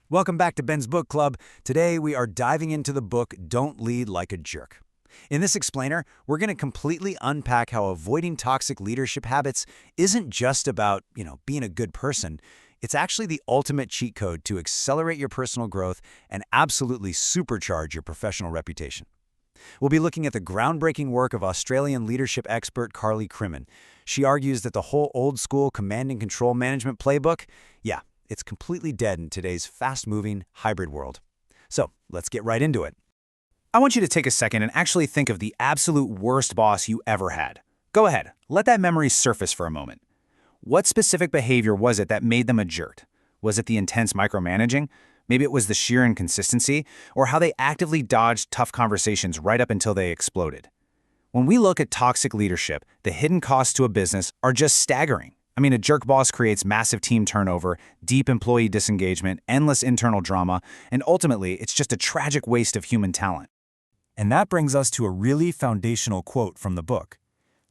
Welcome back to Ben's Book Club. Today we are diving into the book Don't Lead Like a Jerk. In this explainer, we're going to completely unpack how avoiding toxic leadership habits isn't just about, being a good person. It's actually the ultimate cheat code to accelerate your personal growth and absolutely supercharge your professional reputation. We'll be looking at the groundbreaking work of Australian leadership expert Karlie Cremin. She argues that the whole old-school command and control management playbook, it's completely dead in today's fast-moving, hybrid world. So, let's get right into it. I want you to take a second and actually think of the absolute worst boss you ever had. Go ahead, let that memory surface for a moment. What specific behavior was it that made them a jerk? Was it the intense micromanaging? Maybe it was the sheer inconsistency, or how they actively dodged tough conversations right up until they exploded. When we look at toxic leadership, the hidden costs to a business are just staggering. A jerk boss creates massive team turnover, deep employee disengagement, endless internal drama, and ultimately, it's just a tragic waste of human talent. And that brings us to a really foundational quote from the book.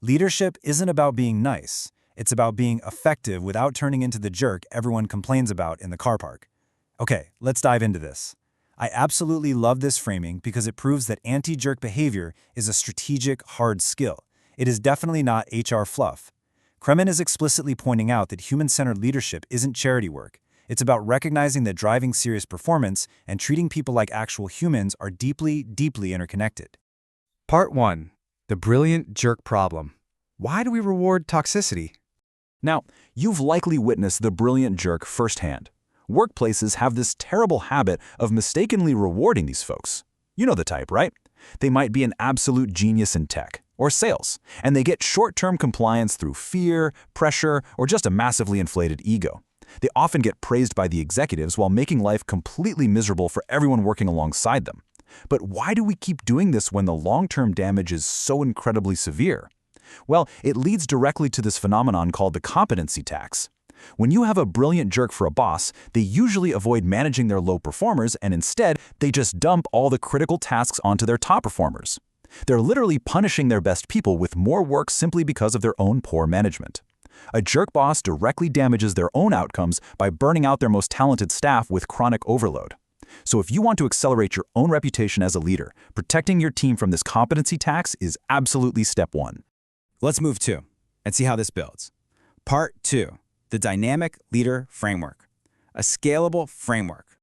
Leadership isn't about being nice. It's about being effective without turning into the jerk everyone complains about in the car park. Okay, let's dive into this. I absolutely love this framing because it proves that anti-jerk behavior is a strategic, hard skill. It is definitely not HR fluff. Cremin is explicitly pointing out that human-centered leadership isn't charity work. It's about recognizing that driving serious performance and treating people like actual humans are deeply, deeply interconnected. Part 1. The brilliant jerk problem. Why do we reward toxicity? Now, you've likely witnessed the brilliant jerk firsthand. Workplaces have this terrible habit of mistakenly rewarding these folks. You know the type, right? They might be an absolute genius in tech or sales, and they get short-term compliance through fear, pressure, or just a massively inflated ego. They often get praised by the executives while making life completely miserable for everyone working alongside them. But why do we keep doing this when the long-term damage is so incredibly severe? Well, it leads directly to this phenomenon called the competency tax. When you have a brilliant jerk for a boss, they usually avoid managing their low performers and instead, they just dump all the critical tasks onto their top performers. They're literally punishing their best people with more work simply because of their own poor management. A jerk boss directly damages their own outcomes by burning out their most talented staff with chronic overload. So if you want to accelerate your own reputation as a leader, protecting your team from this competency tax is absolutely step one. Let's move to and see how this builds. Part 2. The Dynamic Leader Framework. A scalable framework.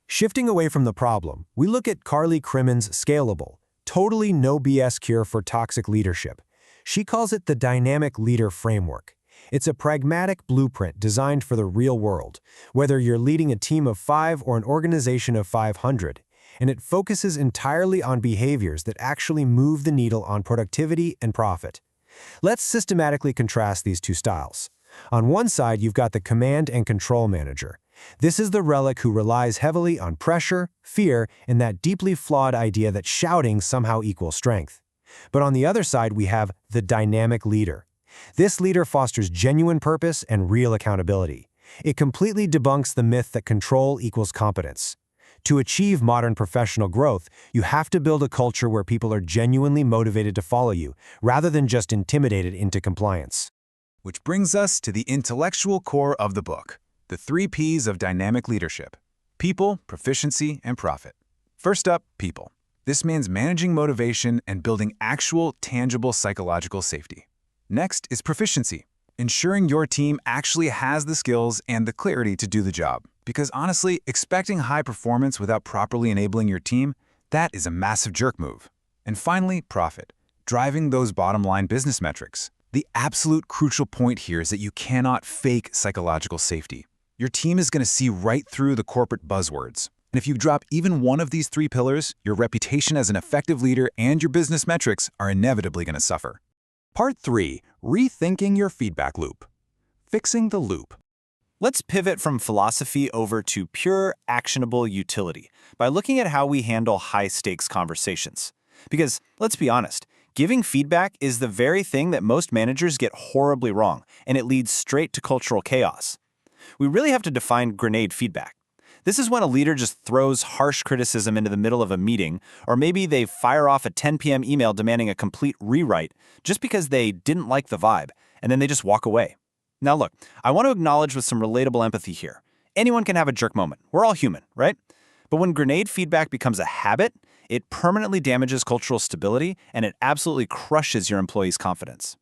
Shifting away from the problem, we look at Karlie Cremin's scalable, totally no BS cure for toxic leadership. She calls it the Dynamic Leader Framework. It's a pragmatic blueprint designed for the real world, whether you're leading a team of 5 or an organization of 500, and it focuses entirely on behaviors that actually move the needle on productivity and profit. Let's systematically contrast these two styles. On one side, you've got the command and control manager. This is the relic who relies heavily on pressure, fear, and that deeply flawed idea that shouting somehow equals strength. But on the other side, we have the dynamic leader. This leader fosters genuine purpose and real accountability. It completely debunks the myth that control equals competence. To achieve modern professional growth, you have to build a culture where people are genuinely motivated to follow you, rather than just intimidated into compliance. Which brings us to the intellectual core of the book, the 3 Ps of dynamic leadership: people, proficiency, and profit. First up, people. This means managing motivation and building actual, tangible psychological safety. Next is proficiency, ensuring your team actually has the skills and the clarity to do the job. Because honestly, expecting high performance without properly enabling your team, that is a massive jerk move. And finally, profit, driving those bottom-line business metrics. The absolute crucial point here is that you cannot fake psychological safety. Your team is going to see right through the corporate buzzwords. And if you drop even one of these 3 pillars, your reputation as an effective leader and your business metrics are inevitably going to suffer. Part 3. Rethinking your feedback loop. Fixing the loop. Let's pivot from philosophy over to pure, actionable utility by looking at how we handle high-stakes conversations. Because, let's be honest, giving feedback is the very thing that most managers get horribly wrong, and it leads straight to cultural chaos. We really have to define grenade feedback. This is when a leader just throws harsh criticism into the middle of a meeting, or maybe they fire off a 10 p.m. email demanding a complete rewrite just because they didn't like the vibe, and then they just walk away. Now look, I want to acknowledge with some relatable empathy here. Anyone can have a jerk moment. We're all human, right? But when grenade feedback becomes a habit, it permanently damages cultural stability and it absolutely crushes your employees' confidence.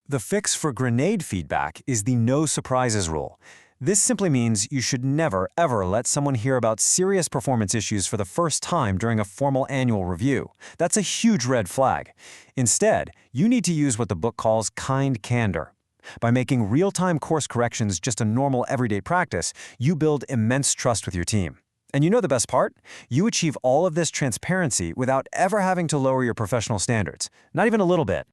The fix for grenade feedback is the no surprises rule. This simply means you should never, ever let someone hear about serious performance issues for the first time during a formal annual review. That's a huge red flag. Instead, you need to use what the book calls kind candor. By making real-time course corrections just a normal everyday practice, you build immense trust with your team. And you know the best part? You achieve all of this transparency without ever having to lower your professional standards. Not even a little bit.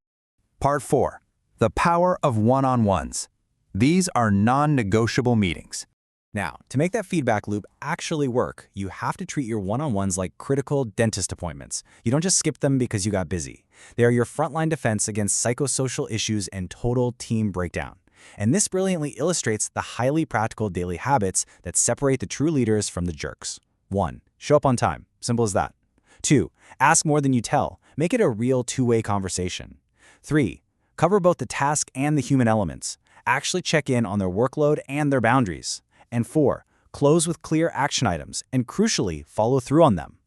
Part 4. The power of one-on-ones. These are non-negotiable meetings. Now, to make that feedback loop actually work, you have to treat your one-on-ones like critical dentist appointments. You don't just skip them because you got busy. They are your frontline defense against psychosocial issues and total team breakdown. And this brilliantly illustrates the highly practical daily habits that separate the true leaders from the jerks. 1. Show up on time. Simple as that. 2. Ask more than you tell. Make it a real two-way conversation. 3. Cover both the task and the human elements. Actually check in on their workload and their boundaries. And 4. Close with clear action items and, crucially, follow through on them.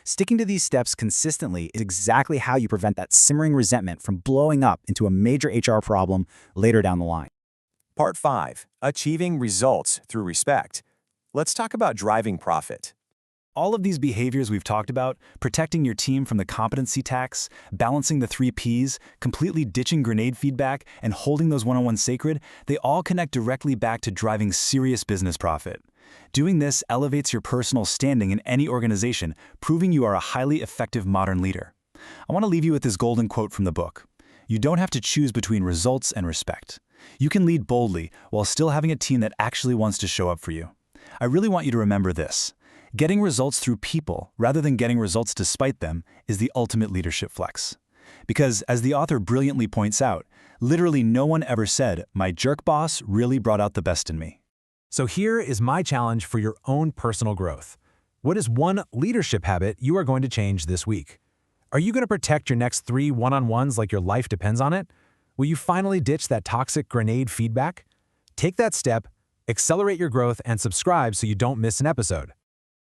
Sticking to these steps consistently is exactly how you prevent that simmering resentment from blowing up into a major HR problem later down the line. Part 5. Achieving results through respect. Let's talk about driving profit. All of these behaviors we've talked about, protecting your team from the competency tax, balancing the 3 Ps, completely ditching grenade feedback, and holding those one-on-ones sacred, they all connect directly back to driving serious business profit. Doing this elevates your personal standing in any organization, proving you are a highly effective modern leader. I want to leave you with this golden quote from the book. You don't have to choose between results and respect. You can lead boldly while still having a team that actually wants to show up for you. I really want you to remember this. Getting results through people, rather than getting results despite them, is the ultimate leadership flex. Because, as the author brilliantly points out, literally no one ever said, "My jerk boss really brought out the best in me." So here is my challenge for your own personal growth. What is one leadership habit you are going to change this week? Are you going to protect your next 3 one-on-ones like your life depends on it? Will you finally ditch that toxic grenade feedback? Take that step, accelerate your growth, and subscribe so you don't miss an episode.